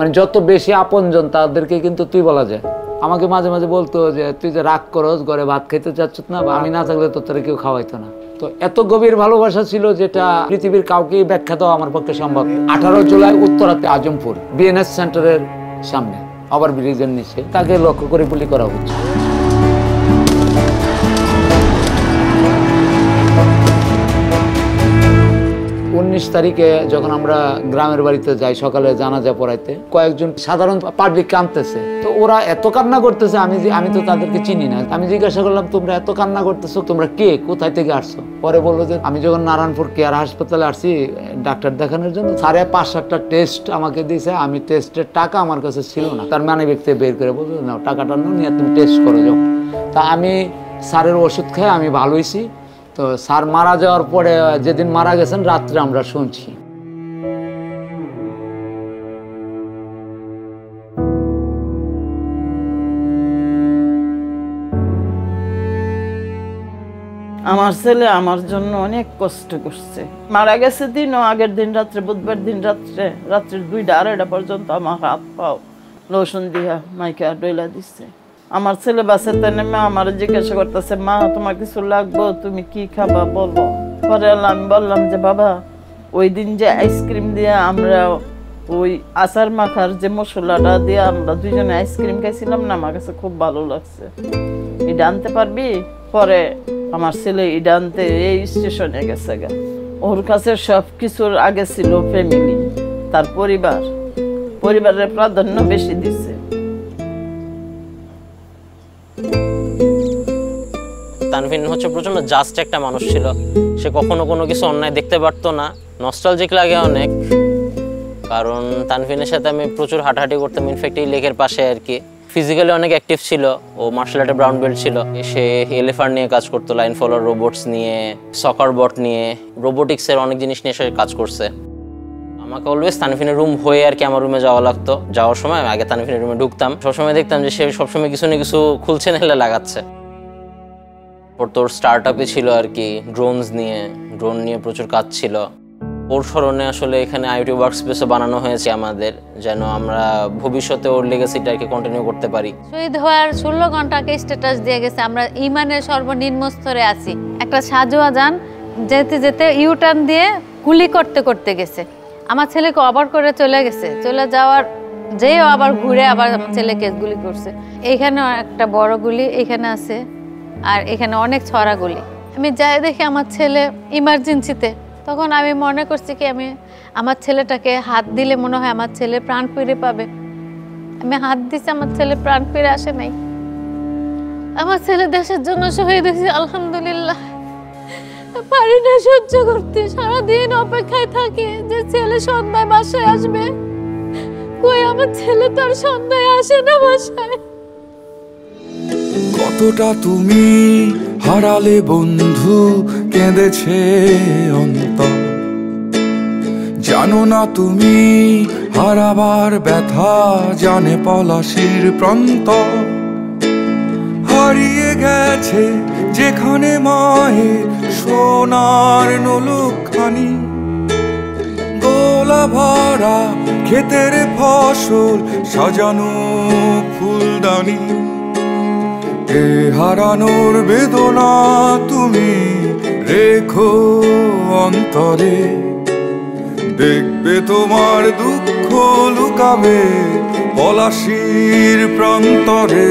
মানে যত বেশি আপনজন তাদেরকে কিন্তু তুই বলা যায়। আমাকে মাঝে মাঝে বলতো যে তুই যে রাগ করস, ঘরে ভাত খাইতে চাচ্ছ না, বা আমি না থাকলে তো তোরা কেউ খাওয়াইতো না। তো এত গভীর ভালোবাসা ছিল যেটা পৃথিবীর কাউকে ব্যাখ্যা দেওয়া আমার পক্ষে সম্ভব। 18 জুলাই উত্তরাতে আজমপুর বিএনএস সেন্টারের সামনে ওভার ব্রিজের নিচে তাকে লক্ষ্য করে গুলি করা হচ্ছে। 19 তারিখে যখন আমরা গ্রামের বাড়িতে যাই সকালে জানাজা পড়াইতে, কয়েকজন সাধারণ পাবলিক কাঁদতেছে। তো ওরা এত কান্না করতেছে, আমি তো তাদেরকে চিনি না। আমি জিজ্ঞাসা করলাম, তোমরা এত কান্না করতেছো, তোমরা কে, কোথায় থেকে আসছো? পরে বললো যে আমি যখন নারায়ণপুর কেয়ার হাসপাতালে আসছি ডাক্তার দেখানোর জন্য, 5.5-7টা টেস্ট আমাকে দিয়েছে। আমি টেস্টের টাকা আমার কাছে ছিল না, তার মানে ব্যক্তি বের করে বললো না টাকাটা নিয়ে তুমি টেস্ট করো। যখন তা আমি স্যারের ওষুধ খেয়ে আমি ভালো হয়েছি। তো স্যার মারা যাওয়ার পরে যেদিন মারা গেছেন রাত্রে আমরা শুনছি। আমার ছেলে আমার জন্য অনেক কষ্ট করছে। মারা গেছে দিনও আগের দিন রাত্রে, বুধবার দিন রাত্রের 2টা-2:30 পর্যন্ত আমার হাত পাও লোশন দিয়া মাইকা ডইলা দিচ্ছে। আমার ছেলে বাসাতে নেমে আমার জিজ্ঞাসা করতেছে, মা তোমার কিছু লাগবো, তুমি কি খাবা বলো। পরে আমি বললাম যে বাবা, ওই দিন যে আইসক্রিম দিয়ে আমরা ওই আচার মাখার যে মশলাটা দিয়ে আমরা দুইজনে আইসক্রিম খাইছিলাম না, আমার কাছে খুব ভালো লাগছে, এটা আনতে পারবি? পরে আমার ছেলে এটা আনতে এই স্টেশনে গেছে গা। ওর কাছে সব কিছুর আগে ছিল ফ্যামিলি, তার পরিবারের প্রাধান্য বেশি দিচ্ছে। তানভীর হচ্ছে প্রচন্ড জাস্ট একটা মানুষ ছিল। সে কখনো কোনো কিছু অন্যায় দেখতে পারতো না। নস্টালজিক লাগে অনেক, কারণ তানভীরের সাথে আমি প্রচুর হাঁটাহাঁটি করতাম। ইনফ্যাক্ট এই লেকের পাশে আর কি। ফিজিক্যালি অনেক অ্যাক্টিভ ছিল ও, মার্শাল আর্টে ব্রাউন বেল্ট ছিল। সে এলিফ্যান্ট নিয়ে কাজ করতো, লাইন ফলোয়ার রোবটস নিয়ে, সকার বট নিয়ে, রোবোটিক্সের অনেক জিনিস নিয়ে সে কাজ করছে। আমাকে অলওয়েজ তানভীরের রুম হয়ে আর কি আমার রুমে যাওয়া লাগতো। যাওয়ার সময় আগে তানভীরের রুমে ঢুকতাম, সবসময় দেখতাম যে সে সবসময় কিছু না কিছু খুলছে নাহলে লাগাচ্ছে। ওর তোর স্টার্ট আপে ছিল আর কি, ড্রোন নিয়ে প্রচুর কাজ ছিল। ওর স্মরণে আসলে এখানে আইওটি ওয়ার্কস্পেসও বানানো হয়েছে আমাদের, যেন আমরা ভবিষ্যতে ওর লেগাসিটা আর কি কন্টিনিউ করতে পারি। শহীদ হওয়ার 16 ঘন্টাকে স্ট্যাটাস দিয়ে গেছে, আমরা ইমানের সর্বনিম্ন স্তরে আছি। একটা সাজোয়া যান যেতে যেতে ইউটার্ন দিয়ে গুলি করতে গেছে, আমার ছেলেকে অবর করে চলে গেছে। চলে যাওয়ার যেও আবার ঘুরে আবার আমার ছেলেকে গুলি করছে। এইখানে একটা বড় গুলি এখানে আছে, আর এখানে অনেক ছড়া গুলি। আমি যাই দেখি আমার ছেলে ইমার্জেন্সিতে, তখন আমি মনে করছি কি আমি আমার ছেলেটাকে হাত দিলে মনে হয় আমার ছেলে প্রাণ ফিরে পাবে। আমি হাত দিছি, আমার ছেলে প্রাণ ফিরে আসে নাই। আমার ছেলে দেশের জন্য শহীদ হয়েছে, আলহামদুলিল্লাহ। পারি না সহ্য করতে, সারাদিন অপেক্ষায় থাকি যে ছেলে সন্ধ্যায় বাসায় আসবে। কই আমার ছেলে তো আর সন্ধ্যায় আসে না বাসায়। কতটা তুমি হারালে বন্ধু, কেঁদেছে অন্তর। জানো না তুমি হারাবার ব্যথা, জানে পলাশির প্রান্ত। হারিয়ে গেছে যেখানে মায়ের সোনার নলুকখানি, দোলা ভরা ক্ষেতের ফসল, সাজানো ফুলদানি। এ হারানোর বেদনা তুমি রেখো অন্তরে, দেখবে তোমার দুঃখ লুকাবে পলাশির প্রান্তরে।